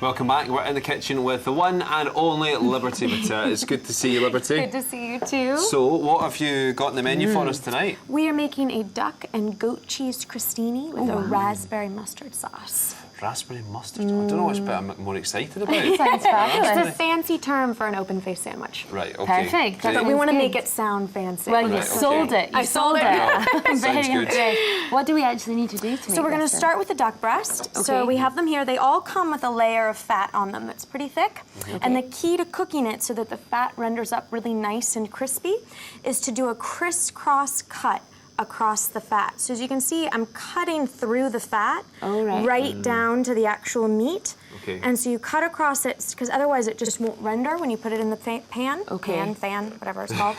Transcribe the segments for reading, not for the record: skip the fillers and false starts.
Welcome back. We're in the kitchen with the one and only Liberty Mattea. It's good to see you, Liberty. Good to see you too. So, what have you got in the menu for us tonight? We are making a duck and goat cheese crostini with a raspberry mustard sauce. Raspberry mustard? I don't know which bit I'm more excited about. Sounds fabulous. It's a fancy term for an open-faced sandwich. Right, okay. Perfect. Great. But we want to make it sound fancy. Well, you Right, sold okay. it. You sold it. Sounds Very good. good. What do we actually need to do to make So we're going to this then? start with the duck breast. So Okay. we have them here. They all come with a layer of fat on them that's pretty thick. And the key to cooking it so that the fat renders up really nice and crispy is to do a crisscross cut across the fat. So as you can see, I'm cutting through the fat right down to the actual meat. Okay. And so you cut across it, because otherwise it just won't render when you put it in the pan. Okay. Fan, whatever it's called.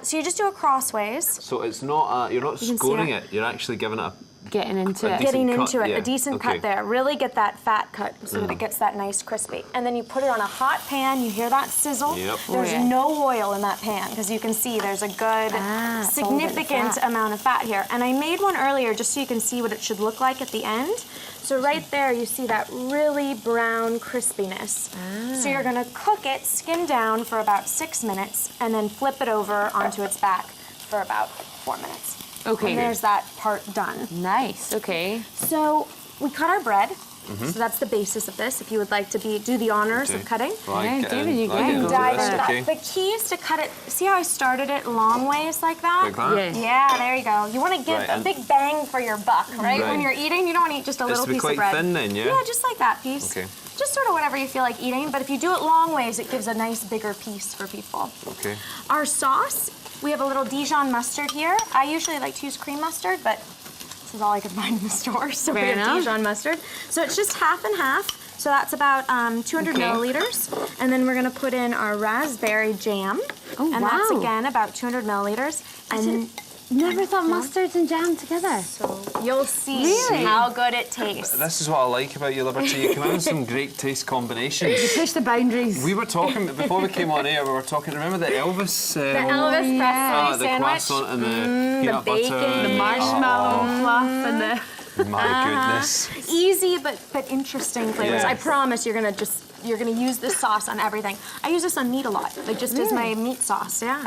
So you just do it crossways. So it's not, you're not can see scoring that. it, you're actually giving it a... Getting into it. decent Getting cut, into it, yeah. a decent Okay. cut there. Really get that fat cut so that it gets that nice crispy. And then you put it on a hot pan, you hear that sizzle? Yep. There's yeah. no oil in that pan, because you can see there's a good, it's all about the significant fat. amount of fat here. And I made one earlier just so you can see what it should look like at the end. So right there, you see that really brown crispiness. So you're gonna cook it skin down for about 6 minutes, and then flip it over onto its back for about 4 minutes. Okay. And there's that part done. Nice. Okay. So we cut our bread. So that's the basis of this. If you would like to do the honors of cutting. Like, Yeah, David, you go. Dive into okay. that. The key is to cut it. See how I started it long ways like that? Like that? Yeah. Yeah, there you go. You want to give Right, a and- big bang for your buck, right? Right. When you're eating, you don't want to eat just a It's little to be piece quite of bread. thin then, yeah? Yeah, just like that piece. Okay. Just sort of whatever you feel like eating, but if you do it long ways, it gives a nice bigger piece for people. Okay. Our sauce, we have a little Dijon mustard here. I usually like to use cream mustard, but this is all I could find in the store, so we Fair have enough. Dijon mustard. So it's just half and half. So that's about 200 Okay. milliliters. And then we're gonna put in our raspberry jam. Oh, and that's wow. again about 200 milliliters. And Never thought mustards and jam together. so you'll see Really? how good it tastes. This is what I like about you, Liberty. You come in with some great taste combinations. Push the boundaries. We were talking, before we came on air, we were talking, remember the Elvis? The Elvis Presley the sandwich. croissant and the peanut bacon, butter. the marshmallow fluff and the... My goodness. Easy but interesting flavors. Yeah. I promise you're gonna use this sauce on everything. I use this on meat a lot, like just as my meat sauce. Yeah.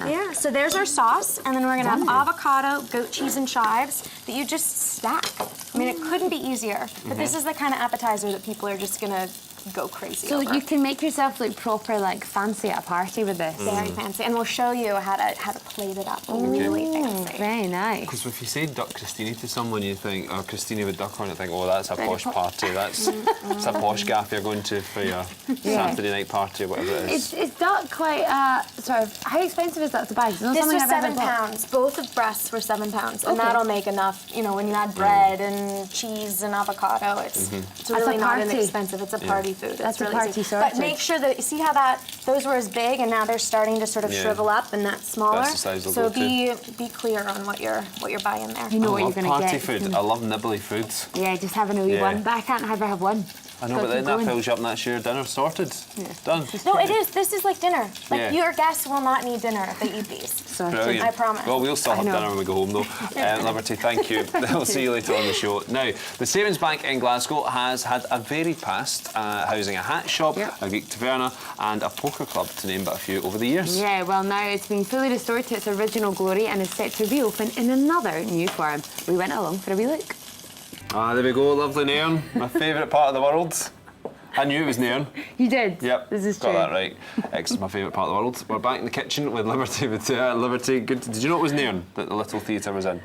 Yeah. So there's our sauce, and then we're gonna have avocado, goat cheese, and chives that you just stack. I mean, it couldn't be easier. But this is the kind of appetizer that people are just gonna go crazy So over. you can make yourself look proper, like fancy at a party with this. Very fancy, and we'll show you how to plate it up really fancy. Very nice. Because if you say duck crostini to someone, you think, oh, crostini with duck on it, think, oh, that's a posh party. That's it's a posh gaff you're going to for your Saturday night party or whatever it is. Is duck quite, sort of, how expensive is that to buy? It's not This something was I've ever 7 bought. pounds. Both of breasts were 7 pounds, and Okay. that'll make enough. You know, when you add bread and cheese and avocado, it's really a not party. inexpensive. It's a party food. That's it's a really party easy. sorted. But make sure that you see how those were as big, and now they're starting to sort of Yeah. shrivel up, and that's smaller. That's the size they'll so go be clear on what you're buying there. You know I what you're love going to party get. food. I love nibbly food. Yeah, just having a wee Yeah. one. But I can't ever have one. I know, but then that fills you up and that's your dinner sorted. Done. No, it is. This is like dinner. Like Yeah. your guests will not need dinner if they eat these. Brilliant. I promise. Well, we'll still have know. dinner when we go home, though. Liberty, thank you. We'll see you later on the show. Now, the Savings Bank in Glasgow has had a varied past, housing a hat shop, a Greek taverna, and a poker club, to name but a few, over the years. Yeah, well, now it's been fully restored to its original glory and is set to reopen in another new form. We went along for a wee look. Ah, there we go, lovely Nairn, my favourite part of the world. I knew it was Nairn. You did? Yep, This is got true. that right. It's my favourite part of the world. We're back in the kitchen with Liberty. Liberty, good. Did you know it was Nairn that the little theatre was in?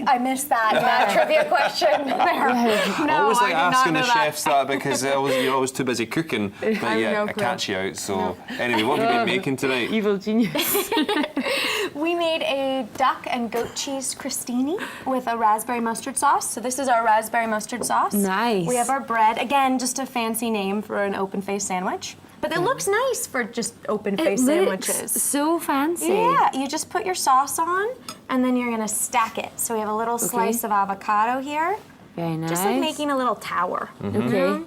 I missed that trivia question there. I No, always like I did not asking know the that. chefs that because you're always too busy cooking, but yeah, no I clue. catch you out. So anyway, what have you been making tonight? Evil genius. We made a duck and goat cheese crostini with a raspberry mustard sauce. So this is our raspberry mustard sauce. Nice. We have our bread. Again, just a fancy name for an open-faced sandwich. But it looks nice for just open-faced sandwiches. So fancy. Yeah, you just put your sauce on, and then you're gonna stack it. So we have a little slice of avocado here. Very nice. Just like making a little tower. Okay.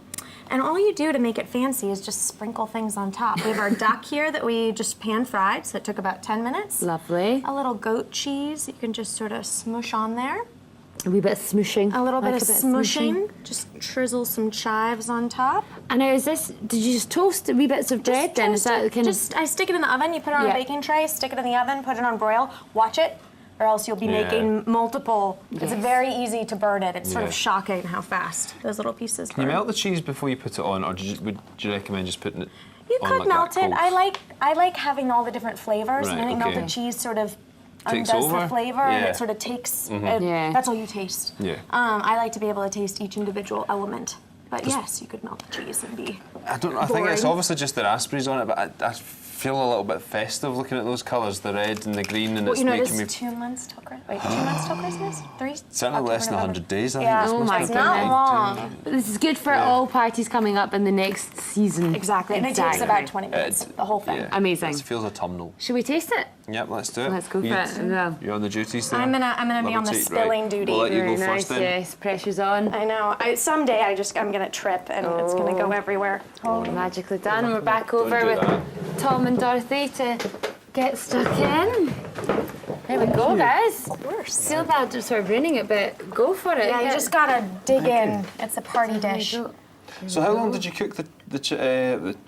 And all you do to make it fancy is just sprinkle things on top. We have our duck here that we just pan-fried, so it took about 10 minutes. Lovely. A little goat cheese you can just sort of smush on there. A wee bit of smooshing. A little Like bit of smushing. Just drizzle some chives on top. And now is this, did you just toast wee bits of bread then? Is that kind Just, I stick it in the oven, you put it on a baking tray, stick it in the oven, put it on broil, watch it, or else you'll be making multiple. It's very easy to burn it. It's sort of shocking how fast those little pieces burn. Can you melt the cheese before you put it on, or would you recommend just putting it You on could like melt that it. cold? I like having all the different flavors, and I think melted cheese sort of Takes undoes over? the flavor, and it sort of takes. That's all you taste. Yeah. I like to be able to taste each individual element. But yes, you could melt the cheese and be. I don't know. I think it's obviously just the raspberries on it, but I feel a little bit festive looking at those colours, the red and the green, and Well, it's you know, making this me. 2 months till Christmas. Wait, 2 months till Christmas? 3? Certainly less than 100 days. I Yeah. think. Oh my It's not long. But this is good for all parties coming up in the next season. Exactly. And it takes about 20 minutes. The whole thing. Yeah. Amazing. It feels autumnal. Should we taste it? Yep, let's do it. Let's go for it as well. You're on the duties there. I'm gonna be on the Liberty, spilling right. duty. We'll let you Very go nice, first then. yes. Pressure's on. I know. Someday I'm gonna trip and it's gonna go everywhere. Magically done. And we're back Don't over do with that. Tom and Dorothy to get stuck in. There we go, guys. Of course. Feel bad just sort of ruining it, but go for it. Yeah, you just gotta dig in. It's a party dish. So how long did you cook the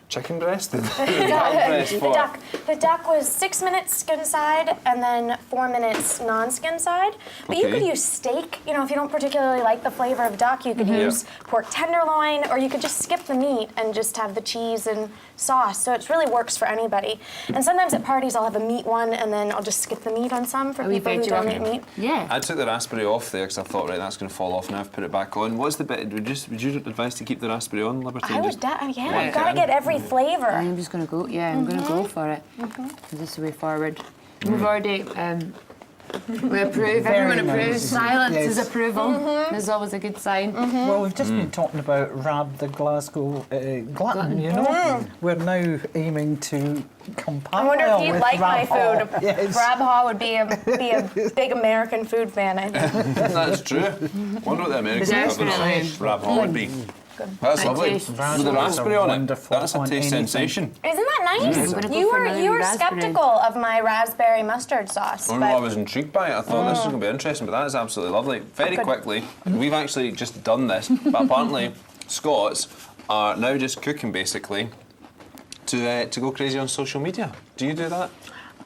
chicken breast? The duck breast The for? duck. The duck was 6 minutes skin side and then 4 minutes non-skin side. But you could use steak. You know, if you don't particularly like the flavor of duck, you could use pork tenderloin, or you could just skip the meat and just have the cheese and sauce. So it really works for anybody. And sometimes at parties I'll have a meat one and then I'll just skip the meat on some for people who don't eat meat. Yeah. I took the raspberry off there because I thought, right, that's going to fall off now. I've put it back on. What's the bit? Would you advise to keep the raspberry on, Liberty? I would, Just yeah, you've got to get every flavor. I'm just going to go, I'm going to go for it. This is the way forward. We've already, we approve, everyone approves. Silence is approval. There's always a good sign. Well, we've just been talking about Rab the Glasgow glutton, you know. We're now aiming to compile I wonder if he'd with like my Rab Hall. food. Yes. Rab Hall would be a big American food fan, I think. That's true. Wonder what the American Definitely. equivalent of Rab Hall would be. That's lovely. taste. With the raspberry on it. Wonderful That's a on taste anything. sensation. Isn't that nice? I'm gonna go You for were another raspberry. skeptical of my raspberry mustard sauce. Oh no, I was intrigued by it. I thought this was going to be interesting, but that is absolutely lovely. Very quickly, we've actually just done this, but apparently Scots are now just cooking basically to go crazy on social media. Do you do that?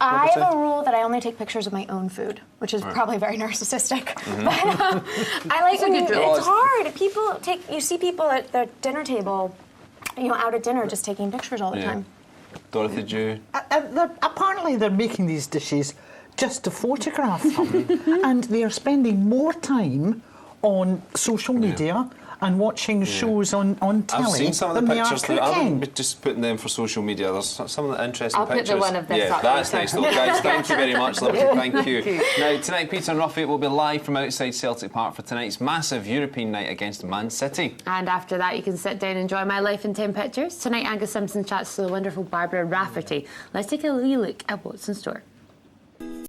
I have a rule that I only take pictures of my own food, which is probably very narcissistic. But I like when it's hard. You see people at their dinner table, out at dinner, just taking pictures all the time. Dorothy, do you? Apparently they're making these dishes just to photograph them. And they are spending more time on social media and watching shows on telly I've seen some of the than they are pictures. I cooking. haven't just putting them for social media. There's some of the interesting I'll put the pictures. one of this up that's later. nice though. Guys, thank you very much, Liberty. Thank you. Now, tonight, Peter and Ruffy will be live from outside Celtic Park for tonight's massive European night against Man City. And after that, you can sit down and enjoy my life in 10 pictures. Tonight, Angus Simpson chats to the wonderful Barbara Rafferty. Let's take a wee look at what's in store.